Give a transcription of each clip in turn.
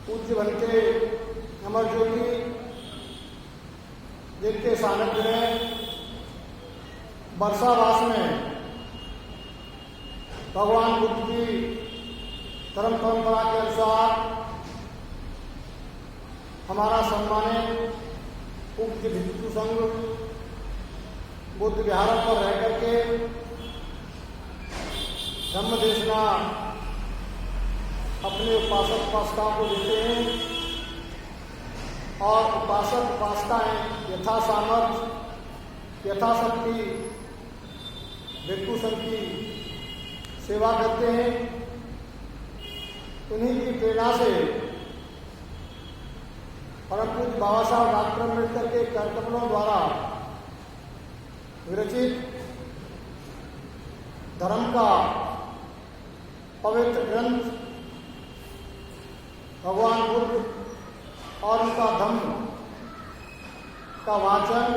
पूज्य बनते अमर ज्योति जिनके सानिध्य में वर्षावास में भगवान बुद्ध की धर्म परंपरा के अनुसार हमारा सम्मानित पूज्य भिक्षु संघ बुद्ध विहार पर रह करके धम्म देशना अपने उपासक उपासिकाओं को देते हैं और उपासक उपासिकाएं यथा सामर्थ्य यथाशक्ति भिक्षु संघ की सेवा करते हैं। उन्हीं की प्रेरणा से परम पूज्य बाबा साहब डॉक्टर अम्बेडकर के कार्यक्रमों द्वारा विरचित धर्म का पवित्र ग्रंथ भगवान बुद्ध और उनका धम्म का वाचन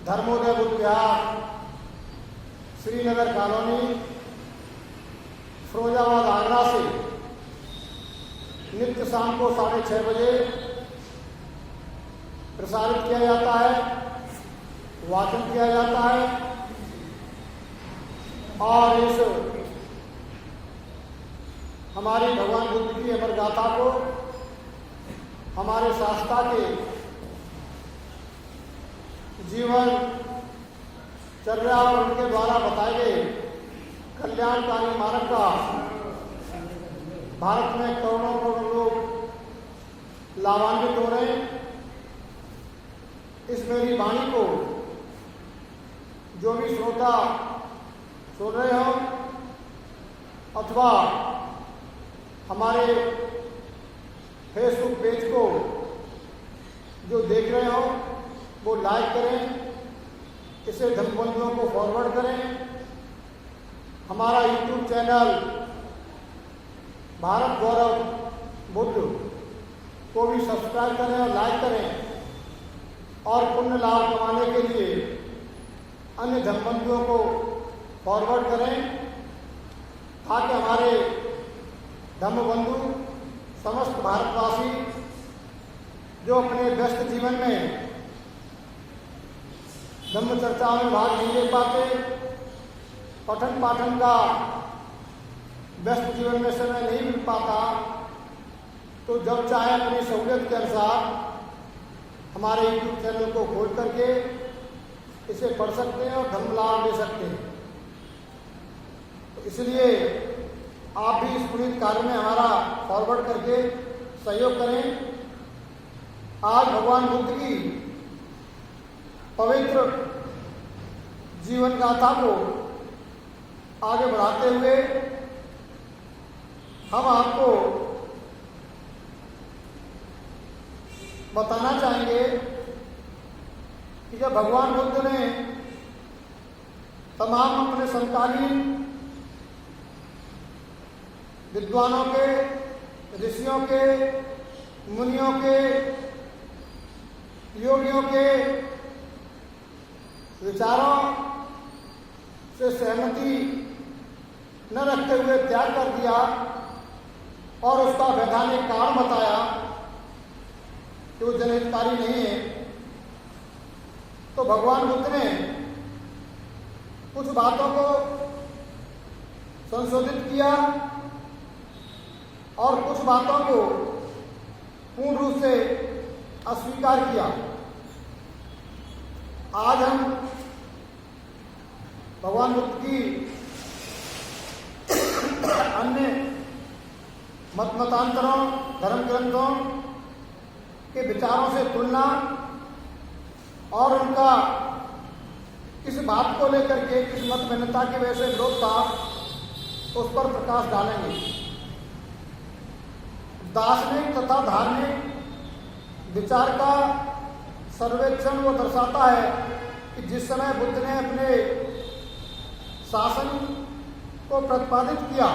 धर्मोदय बुद्ध विहार श्रीनगर कॉलोनी फिरोजाबाद आगरा से नित्य शाम को 6:30 बजे प्रसारित किया जाता है, वाचन किया जाता है। और इस हमारी भगवान बुद्ध की अमर गाथा को हमारे शास्त्रा के जीवन चर्या और उनके द्वारा बताए गए कल्याणकारी मार्ग का भारत में करोड़ों करोड़ों लोग लाभान्वित हो रहे हैं। इस मेरी वाणी को जो भी श्रोता सुन रहे हो अथवा हमारे फेसबुक पेज को जो देख रहे हो वो लाइक करें, इसे धर्मबंधुओं को फॉरवर्ड करें। हमारा यूट्यूब चैनल भारत गौरव बुद्ध को भी सब्सक्राइब करें और लाइक करें और पुण्य लाभ कमाने के लिए अन्य धर्मबंधुओं को फॉरवर्ड करें ताकि हमारे धर्मबंधु समस्त भारतवासी जो अपने व्यस्त जीवन में धम्म चर्चाओं में भाग नहीं ले पाते, पठन पाठन का व्यस्त जीवन में समय नहीं मिल पाता, तो जब चाहे अपनी सहूलियत के अनुसार हमारे यूट्यूब चैनल को खोल करके इसे पढ़ सकते हैं और धर्म लाभ ले सकते हैं। तो इसलिए आप भी इस पुनीत कार्य में हमारा फॉरवर्ड करके सहयोग करें। आज भगवान बुद्ध की पवित्र जीवन गाथा को आगे बढ़ाते हुए हम आपको बताना चाहेंगे कि जब भगवान बुद्ध ने तमाम अपने समकालीन विद्वानों के, ऋषियों के, मुनियों के, योगियों के विचारों से सहमति न रखते हुए त्याग कर दिया और उसका वैधानिक कारण बताया कि वो जनहितकारी नहीं है, तो भगवान बुद्ध ने कुछ बातों को संशोधित किया और कुछ बातों को पूर्ण रूप से अस्वीकार किया। आज हम भगवान बुद्ध की अन्य मतांतरों, धर्म ग्रंथों के विचारों से तुलना और उनका किस बात को लेकर के, किस मत भिन्नता की वजह से विरोध था, उस पर प्रकाश डालेंगे। दार्शनिक तथा धार्मिक विचार का सर्वेक्षण वो दर्शाता है कि जिस समय बुद्ध ने अपने शासन को प्रतिपादित किया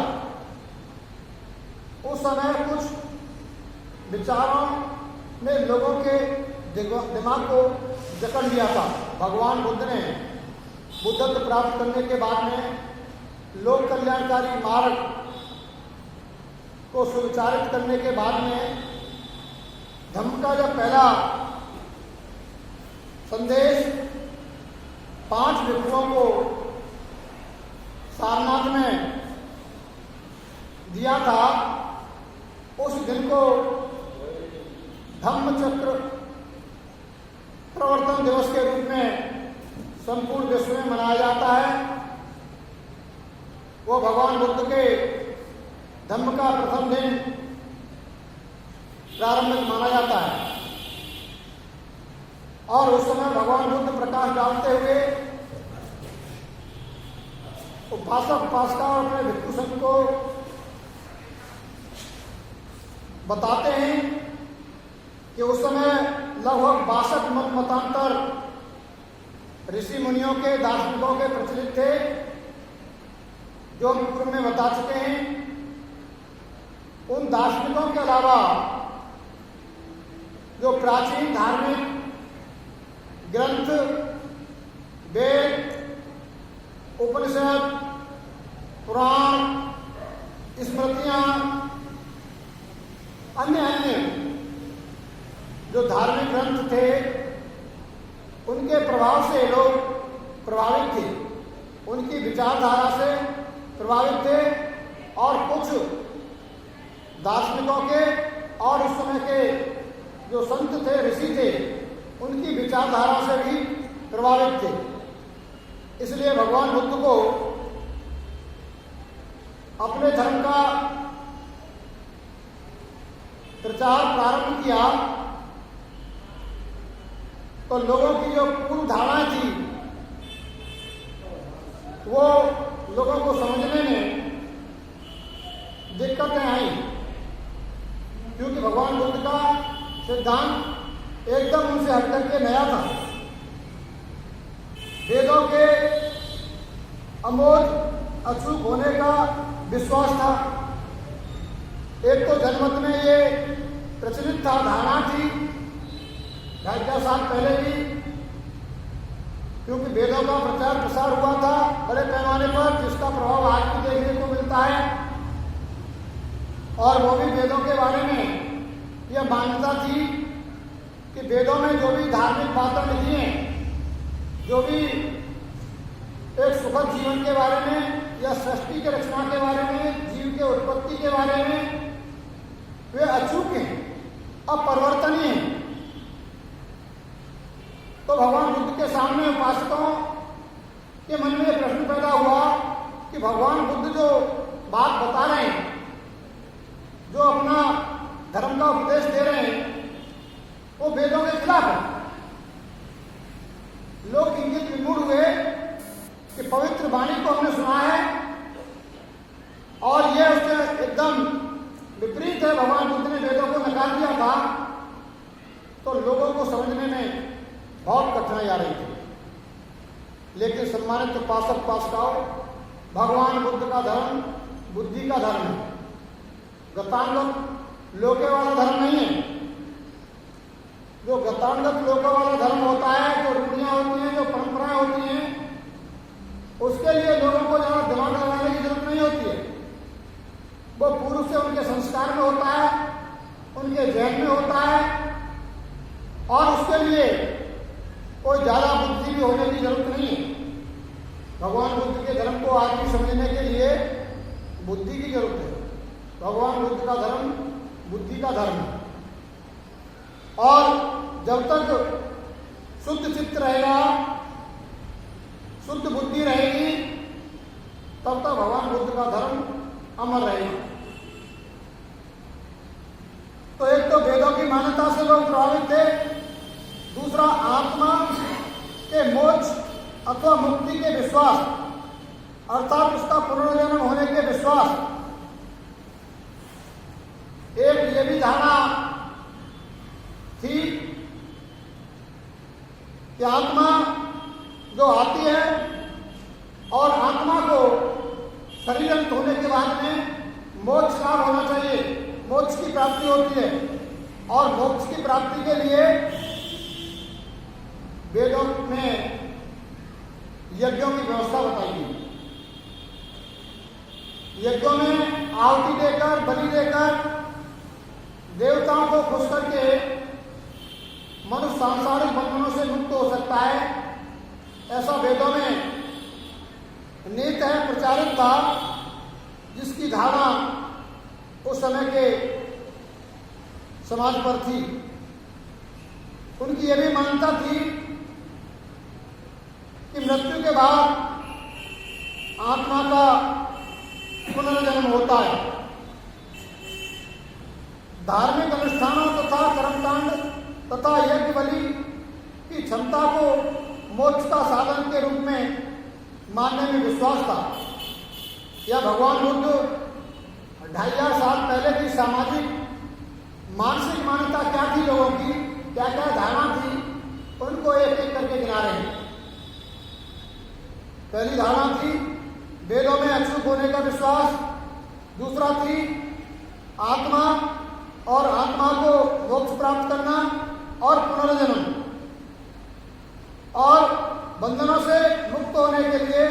उस समय कुछ विचारों ने लोगों के दिमाग को जकड़ लिया था। भगवान बुद्ध ने बुद्धत्व प्राप्त करने के बाद में लोक कल्याणकारी मार्ग को सुविचारित करने के बाद में धम्म का जब पहला संदेश 5 भिक्षुओं को सारनाथ में दिया था, उस दिन को धम्मचक्र प्रवर्तन दिवस के रूप में संपूर्ण विश्व में मनाया जाता है। वो भगवान बुद्ध के धम्म का प्रथम दिन प्रारंभिक माना जाता है और उस समय भगवान बुद्ध प्रकाश डालते हुए उपासक उपासिका और अपने भिक्षु संघ को बताते हैं कि उस समय लगभग 62 मत मतांतर ऋषि मुनियों के दार्शनिकों के प्रचलित थे, जो हम पूर्व में बता चुके हैं। उन दार्शनिकों के अलावा जो प्राचीन धार्मिक ग्रंथ, वेद, उपनिषद, पुराण, स्मृतियां, अन्य जो धार्मिक ग्रंथ थे, उनके प्रभाव से लोग प्रभावित थे, उनकी विचारधारा से प्रभावित थे और कुछ दार्शनिकों के और उस समय के जो संत थे, ऋषि थे, उनकी विचारधारा से भी प्रभावित थे। इसलिए भगवान बुद्ध को अपने धर्म का प्रचार प्रारंभ किया तो लोगों की जो पूर्व धारणाएं थी वो लोगों को समझने में दिक्कतें आई, क्योंकि भगवान बुद्ध का सिद्धांत एकदम उनसे हटकर के नया था। वेदों के अमोघ अचूक होने का विश्वास था। एक तो जनमत में ये प्रचलित था, धारणा थी 2,500 साल पहले भी, क्योंकि वेदों का प्रचार प्रसार हुआ था बड़े पैमाने पर, जिसका प्रभाव आज भी देखने को मिलता है। और वो भी वेदों के बारे में यह मान्यता थी कि वेदों में जो भी धार्मिक बातें लिखी हैं, जो भी एक सुखद जीवन के बारे में या सृष्टि के रचना के बारे में, जीव के उत्पत्ति के बारे में, वे अचूक हैं, अपरिवर्तनीय हैं। तो भगवान बुद्ध के सामने उपासकों के मन में यह प्रश्न पैदा हुआ कि भगवान बुद्ध जो बात बता रहे हैं, जो अपना धर्म का उपदेश दे रहे हैं, वो वेदों के खिलाफ है। लोग इंगित विमूढ़ हुए कि पवित्र वाणी को हमने सुना है और यह उससे एकदम विपरीत है, भगवान बुद्ध ने वेदों को नकार दिया था। तो लोगों को समझने में बहुत कठिनाई आ रही थी। लेकिन सम्मानित उपासक उपासिकाओं, भगवान बुद्ध का धर्म बुद्धि का धर्म है, गतांगत लोके वाला धर्म नहीं है। जो गतांगत लोके वाला धर्म होता है, जो रूढ़ियां होती हैं, जो परंपराएं होती हैं, उसके लिए लोगों को ज्यादा दिमाग लगाने की जरूरत नहीं होती है। वो पूर्व से उनके संस्कार में होता है, उनके जहन में होता है और उसके लिए कोई ज्यादा बुद्धि भी होने की जरूरत नहीं है। भगवान बुद्ध के धर्म को आदमी समझने के लिए बुद्धि की जरूरत है। भगवान बुद्ध का धर्म बुद्धि का धर्म है और जब तक शुद्ध चित्त रहेगा, शुद्ध बुद्धि रहेगी, तब तक भगवान बुद्ध का धर्म अमर रहेगा। तो एक तो वेदों की मान्यता से लोग प्रभावित थे, दूसरा आत्मा के मोक्ष अथवा मुक्ति के विश्वास, अर्थात उसका पुनर्जन्म होने के विश्वास। एक ये भी धारणा थी कि आत्मा जो आती है और आत्मा को शरीरंत होने के बाद में मोक्ष लाभ होना चाहिए, मोक्ष की प्राप्ति होती है और मोक्ष की प्राप्ति के लिए वेदों में यज्ञों की व्यवस्था बताई गई। यज्ञों में आहुति देकर, बलि देकर देवताओं को खुश करके मनुष्य सांसारिक बंधनों से मुक्त हो सकता है, ऐसा वेदों में नीत है, प्रचारित था, जिसकी धारणा उस समय के समाज पर थी। उनकी यह भी मान्यता थी कि मृत्यु के बाद आत्मा का पुनर्जन्म होता है। धार्मिक अनुष्ठानों तथा कर्मकांड तथा यज्ञ बलि की क्षमता को मोक्ष का साधन के रूप में मानने में विश्वास था। यह भगवान बुद्ध 2500 साल पहले की सामाजिक मानसिक मान्यता क्या थी, लोगों की क्या क्या धारणा थी, उनको एक एक करके गिना रहे हैं। पहली धारणा थी वेदों में अछूत होने का विश्वास। दूसरा थी आत्मा और आत्मा को मोक्ष प्राप्त करना और पुनर्जन्म और बंधनों से मुक्त होने के लिए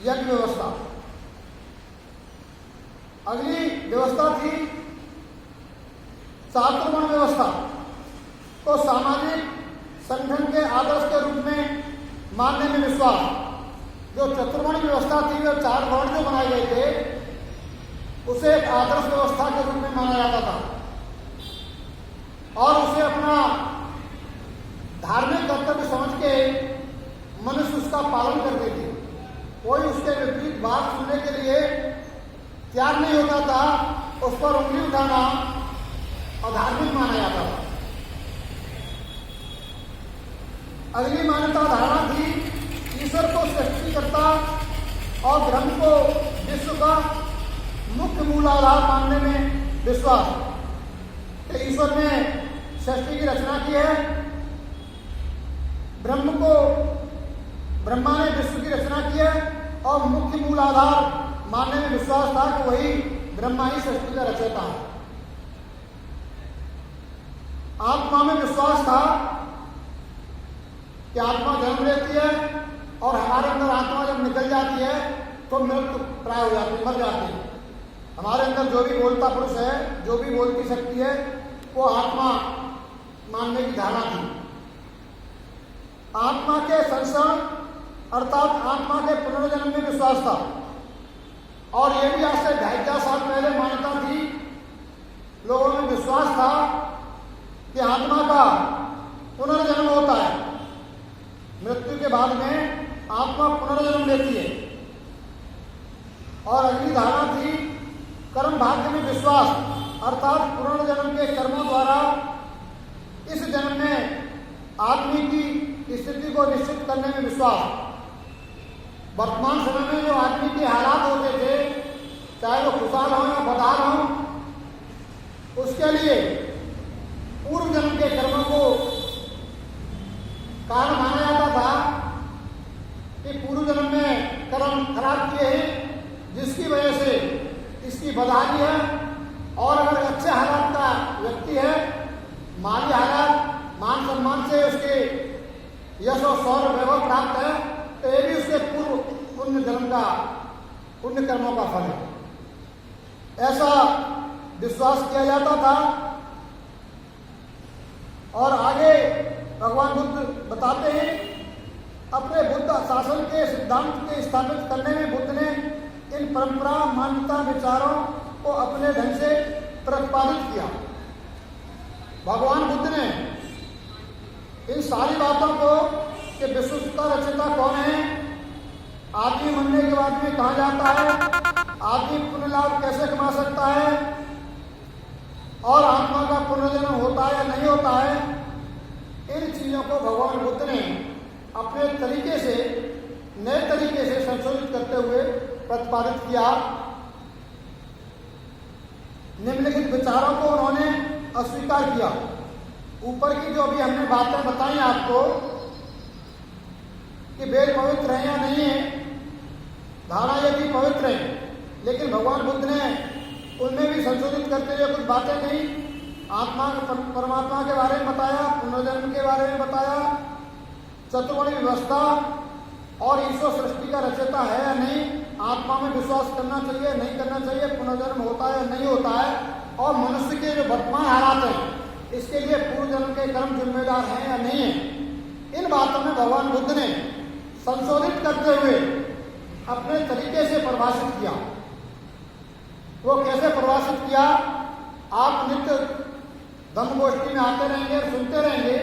यज्ञ व्यवस्था। अगली व्यवस्था थी चातुर्वर्ण व्यवस्था को सामाजिक संगठन के आदर्श के रूप में मानने में विश्वास। जो चतुर्वर्ण व्यवस्था थी, जो 4 वर्ण जो बनाए गए थे, उसे एक आदर्श व्यवस्था के रूप में माना जाता था और उसे अपना धार्मिक कर्तव्य समझ के मनुष्य उसका पालन करते थे। कोई उसके विपरीत बात सुनने के लिए तैयार नहीं होता था, उस पर उंगली उठाना अधार्मिक माना जाता था। अगली मान्यता धारणा थी ईश्वर को सृष्टिकर्ता और ब्रह्म को विश्व का मुख्य मूल आधार मानने में विश्वास। कि ईश्वर ने सृष्टि की रचना की है, ब्रह्मा ने विश्व की रचना की है और मुख्य मूल आधार मानने में विश्वास था कि वही ब्रह्मा ही सृष्टि का रचयिता है। आत्मा में विश्वास था कि आत्मा जन्म लेती है और हमारे अंदर आत्मा जब निकल जाती है तो मृत्यु प्राय हो जाती है, मर जाती है। हमारे अंदर जो भी बोलता पुरुष है, जो भी बोलती शक्ति है, वो आत्मा मानने की धारणा थी। आत्मा के संसरण अर्थात आत्मा के पुनर्जन्म में विश्वास था और यह भी आज से 2500 साल पहले मान्यता थी। लोगों में विश्वास था कि आत्मा का पुनर्जन्म होता है, मृत्यु के बाद में आत्मा पुनर्जन्म लेती है। और अगली धारणा थी कर्म भाग्य में विश्वास अर्थात पुनर्जन्म के कर्मों द्वारा इस जन्म में आदमी की स्थिति को निश्चित करने में विश्वास। वर्तमान समय में जो आदमी के हालात होते थे, चाहे वो खुशहाल हो या बदहाल हो, उसके लिए पूर्व जन्म के कर्मों को कारण माना जाता था कि पूर्व जन्म में कर्म खराब किए हैं, जिसकी वजह से इसकी बदहाली है। और अगर अच्छे हालात का व्यक्ति है, माली हालात, मान सम्मान से उसके यश और सौर वैभव प्राप्त है, तो ये भी उसके पूर्व पुण्य जन्म का पुण्य कर्मों का फल है, ऐसा विश्वास किया जाता था। और आगे भगवान बुद्ध बताते हैं, अपने बुद्ध शासन के सिद्धांत के स्थापित करने में बुद्ध ने इन परंपरा मान्यता विचारों को अपने ढंग से प्रतिपादित किया। भगवान बुद्ध ने इन सारी बातों को कि विश्व का रचयिता कौन है, आदमी मरने के बाद में कहा जाता है, आदमी पुण्य लाभ कैसे कमा सकता है और आत्मा का पुनर्जन्म होता है या नहीं होता है, इन चीजों को भगवान बुद्ध ने अपने तरीके से, नए तरीके से संशोधित करते हुए प्रतिपादित किया। निम्नलिखित विचारों को उन्होंने अस्वीकार किया। ऊपर की जो अभी हमने बातें बताई आपको कि वेद पवित्र है या नहीं है, धारणा ये भी पवित्र है, लेकिन भगवान बुद्ध ने उनमें भी संशोधित करते हुए कुछ बातें कही। आत्मा परमात्मा के बारे में बताया, पुनर्जन्म के बारे में बताया, चतुर्वर्णी व्यवस्था और ईश्वर सृष्टि का रचयिता है या नहीं, आत्मा आत्मा में विश्वास करना चाहिए, नहीं करना चाहिए, पुनर्जन्म होता है नहीं होता है, और मनुष्य के जो वर्तमान हालात हैं इसके लिए पूर्व जन्म के कर्म जिम्मेदार हैं या नहीं है, इन बातों में भगवान बुद्ध ने संशोधित करते हुए अपने तरीके से परिभाषित किया। वो कैसे परिभाषित किया? आप नित्य धम्म गोष्ठी में आते रहेंगे, सुनते रहेंगे,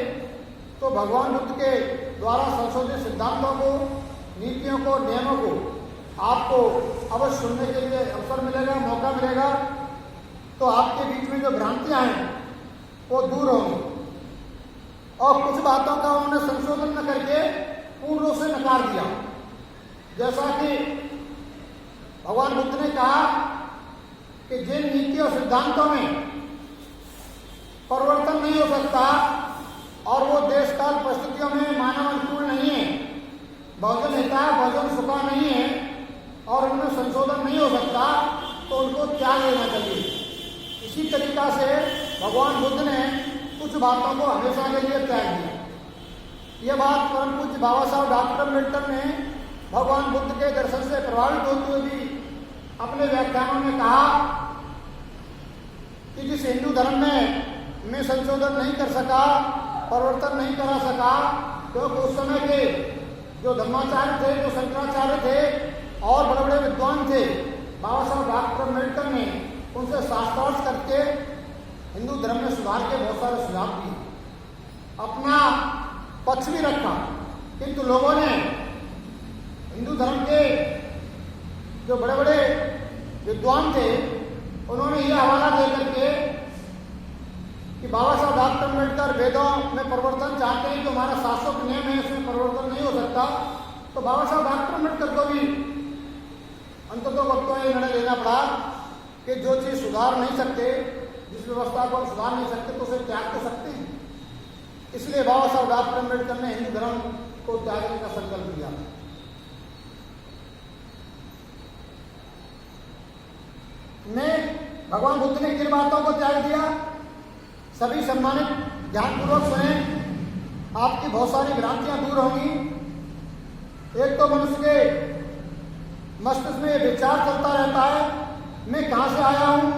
तो भगवान बुद्ध के द्वारा संशोधित सिद्धांतों को, नीतियों को, नियमों को आपको अवश्य सुनने के लिए अवसर मिलेगा, मौका मिलेगा, तो आपके बीच में जो भ्रांतियां हैं वो दूर होंगी। और कुछ बातों का उन्होंने संशोधन न करके पूर्ण रूप से नकार दिया। जैसा कि भगवान बुद्ध ने कहा कि जिन नीति और सिद्धांतों में परिवर्तन नहीं हो सकता और वो देश काल परिस्थितियों में मानव अनुकूल नहीं है, बहुजन हिता बहुजन सुखा नहीं है और उनमें संशोधन नहीं हो सकता, तो उनको त्याग लेना चाहिए। इसी तरीका से भगवान बुद्ध ने कुछ बातों को हमेशा के लिए त्याग दिया। यह बात परम पूज्य बाबा साहब डॉक्टर अम्बेडकर ने भगवान बुद्ध के दर्शन से प्रभावित होते हुए भी अपने व्याख्यानों में कहा कि जिस हिंदू धर्म में संशोधन नहीं कर सका, परिवर्तन नहीं करा सका, क्योंकि उस समय के जो धर्माचार्य थे, जो शंकराचार्य थे और बड़े बड़े विद्वान थे, बाबा साहब डॉक्टर अम्बेडकर ने उनसे शास्त्रार्थ करके हिंदू धर्म में सुधार के बहुत सारे सुझाव दिए, अपना पक्ष भी रखा। किंतु लोगों ने हिंदू धर्म के जो बड़े बड़े विद्वान थे, उन्होंने यह हवाला दे करके कि बाबा साहब डॉक्टर अम्बेडकर वेदों में परिवर्तन चाहते हैं, जो हमारा शास्त्रोक्त नियम है उसमें परिवर्तन नहीं हो सकता, तो बाबा साहब डॉक्टर अम्बेडकर को भी अंततः वक्तों में निर्णय लेना पड़ा कि जो चीज़ सुधार नहीं सकते, जिस व्यवस्था को हम सुधार नहीं सकते, तो उसे त्याग तो सकते हैं। इसलिए बाबा साहब डॉक्टर अम्बेडकर ने हिंदू धर्म को त्यागने का संकल्प लिया। भगवान बुद्ध ने किन बातों को त्याग दिया? सभी सम्मानित ध्यानपूर्वक सुने, आपकी बहुत सारी भ्रांतियां दूर होंगी। एक तो मनुष्य के मस्तिष्क में विचार चलता रहता है, मैं कहाँ से आया हूँ,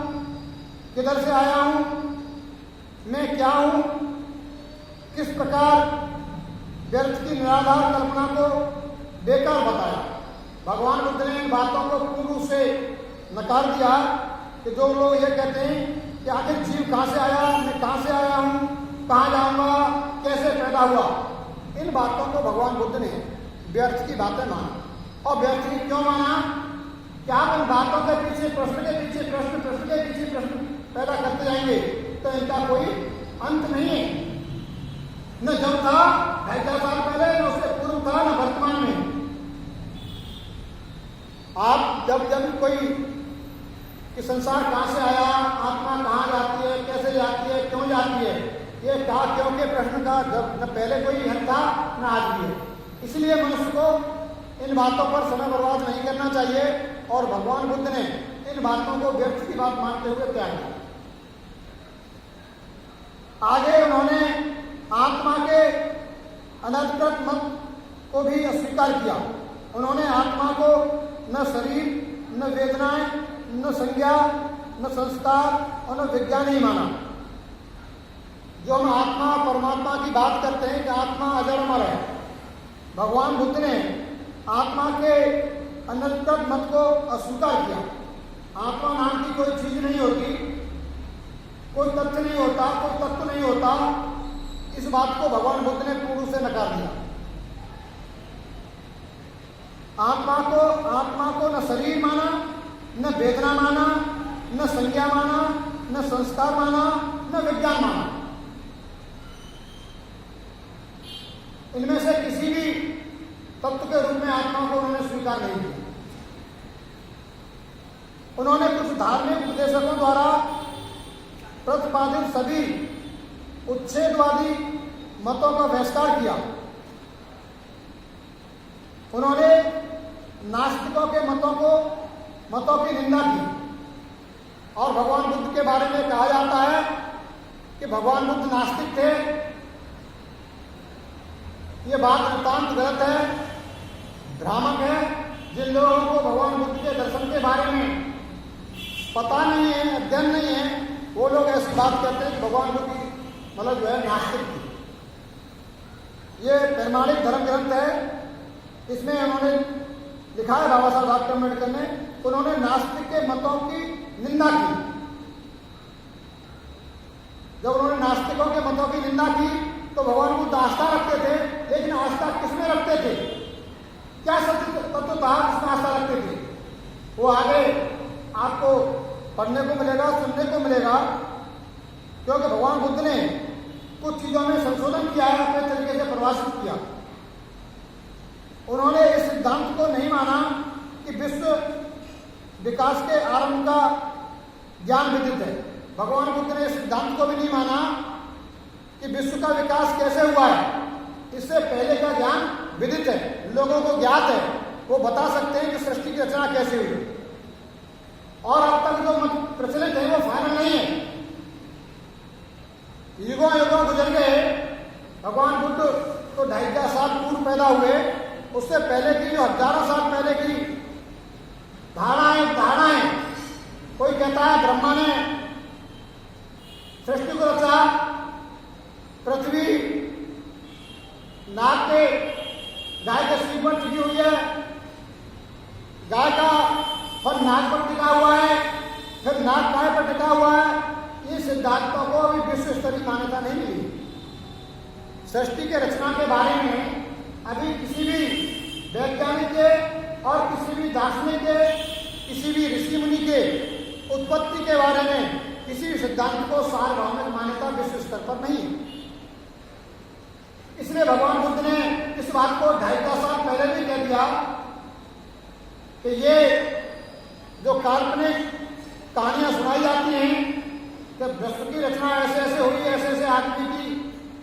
किधर से आया हूँ, मैं क्या हूँ, किस प्रकार व्यर्थ की निराधार कल्पना को बेकार बताया। भगवान बुद्ध ने इन बातों को पूर्ण रूप से नकार दिया कि जो लोग ये कहते हैं कि आखिर जीव कहाँ से आया, मैं कहाँ से आया हूँ, कहाँ जाऊँगा, कैसे पैदा हुआ, इन बातों को भगवान बुद्ध ने व्यर्थ की बातें माना। और व्यर्थ की क्यों माना? क्या आप इन बातों के पीछे प्रश्न के पीछे प्रश्न, प्रश्न के पीछे प्रश्न पैदा करते जाएंगे तो इनका कोई अंत नहीं है। न जब था 2,500 साल पहले, न उससे पूर्व था, न वर्तमान में। आप जब कोई कि संसार कहाँ से आया, आत्मा कहाँ जाती है, कैसे जाती है, क्यों जाती है, ये क्या क्यों के प्रश्न का जब न पहले कोई हल था न आज भी है। इसलिए मनुष्य को इन बातों पर समय बर्बाद नहीं करना चाहिए और भगवान बुद्ध ने इन बातों को व्यर्थ की बात मानते हुए त्याग किया। आगे उन्होंने आत्मा के अनधिकृत मत को भी अस्वीकार किया। उन्होंने आत्मा को न शरीर, न वेदनाएं, न संज्ञा, न संस्कार और न विज्ञान ही माना। जो हम आत्मा परमात्मा की बात करते हैं कि आत्मा अजर अमर है, भगवान बुद्ध ने आत्मा के अनधिकृत मत को अस्वीकार किया। आत्मा नाम की कोई चीज नहीं होती, कोई तथ्य नहीं होता, कोई तत्व नहीं होता। इस बात को भगवान बुद्ध ने पूर्ण रूप से नकार दिया। आत्मा को न शरीर माना, न वेदना माना, न संज्ञा माना, न संस्कार माना, न विज्ञान माना। इनमें से किसी भी तत्व के रूप में आत्मा को उन्होंने स्वीकार नहीं किया। उन्होंने कुछ धार्मिक उपदेशकों द्वारा प्रतिपादित सभी उच्छेदवादी मतों का बहिष्कार किया। उन्होंने नास्तिकों के मतों की निंदा की। और भगवान बुद्ध के बारे में कहा जाता है कि भगवान बुद्ध नास्तिक थे। ये बात नितांत गलत है, भ्रामक है। जिन लोगों को भगवान बुद्ध के वो लोग ऐसी बात कहते हैं कि भगवान बुद्ध की मतलब जो है नास्तिक थी। ये प्रमाणिक धर्म ग्रंथ है, इसमें उन्होंने लिखा है बाबा साहब डॉक्टर अम्बेडकर ने, उन्होंने नास्तिक के मतों की निंदा की। जब उन्होंने नास्तिकों के मतों की निंदा की तो भगवान बुद्ध आस्था रखते थे, लेकिन आस्था किसमें रखते थे, क्या सत्य तत्व था किसमें आस्था रखते थे, वो आगे आपको पढ़ने को मिलेगा, सुनने को मिलेगा। क्योंकि भगवान बुद्ध ने कुछ चीजों में संशोधन किया है, अपने तरीके से परिभाषित किया। उन्होंने इस सिद्धांत को नहीं माना कि विश्व विकास के आरंभ का ज्ञान विदित है। भगवान बुद्ध ने इस सिद्धांत को भी नहीं माना कि विश्व का विकास कैसे हुआ है, इससे पहले का ज्ञान विदित है, लोगों को ज्ञात है, वो बता सकते हैं कि सृष्टि की रचना कैसे हुई। और अब तक जो मत प्रचलित है वो फाइनल नहीं है। युगों युगों गुजर गए, भगवान बुद्ध तो 2,500 साल पूर्व पैदा हुए, उससे पहले की जो हजारों साल पहले की धारणाएं, कोई कहता है ब्रह्मा ने सृष्टि को रचा, पृथ्वी नाग के गाय के सिर पर टिकी हुई है, गाय का फल नाग पर टिका हुआ है, फिर नाग गाय पर टिका हुआ है। ये सिद्धांतों को अभी विश्व स्तरीय मान्यता नहीं मिली। सृष्टि के रचना के बारे में अभी किसी भी वैज्ञानिक के और किसी भी दार्शनिक के, किसी भी ऋषि मुनि के उत्पत्ति के बारे में किसी भी सिद्धांत को सार्वभौमिक मान्यता विश्व स्तर पर नहीं है। इसलिए भगवान बुद्ध ने इस बात को 2,500 साल पहले भी कह दिया कि ये जो काल्पनिक कहानियां सुनाई जाती हैं कि विश्व की रचना ऐसे ऐसे हुई, ऐसे ऐसे आदमी की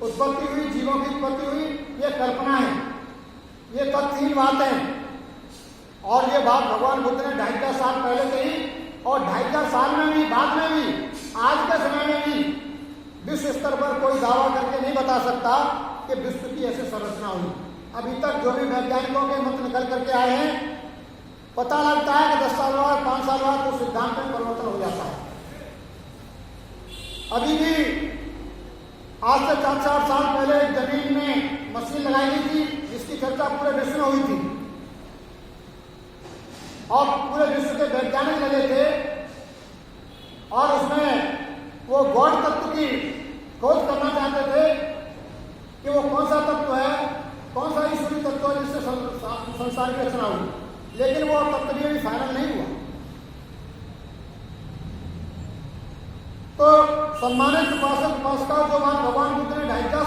उत्पत्ति हुई, जीवों की उत्पत्ति हुई, ये कल्पना है, ये तथ्यहीन बात है। और ये बात भगवान बुद्ध ने 2,500 साल पहले कही, और 2,500 साल में भी, बाद में भी, आज के समय में भी विश्व स्तर पर कोई दावा करके नहीं बता सकता कि विश्व की ऐसी संरचना हुई। अभी तक जो भी वैज्ञानिकों के मत निकल करके आए हैं, पता लगता है कि 10 साल बाद, 5 साल बाद तो सिद्धांत में परिवर्तन हो जाता है। अभी भी आज से 4-4 साल पहले जमीन में मशीन लगाई गई थी, जिसकी चर्चा पूरे विश्व में हुई थी, और पूरे विश्व के वैज्ञानिक लगे थे, और उसमें वो गॉड तत्व की खोज करना चाहते थे कि वो कौन सा तत्व है, कौन सा ईश्वरीय तत्व है जिससे संसार की रचना हुई। लेकिन वो तत्व भी फाइनल नहीं हुआ। तो सम्मानित उपासक उपासिका जो बात भगवान बुद्ध ने 2,500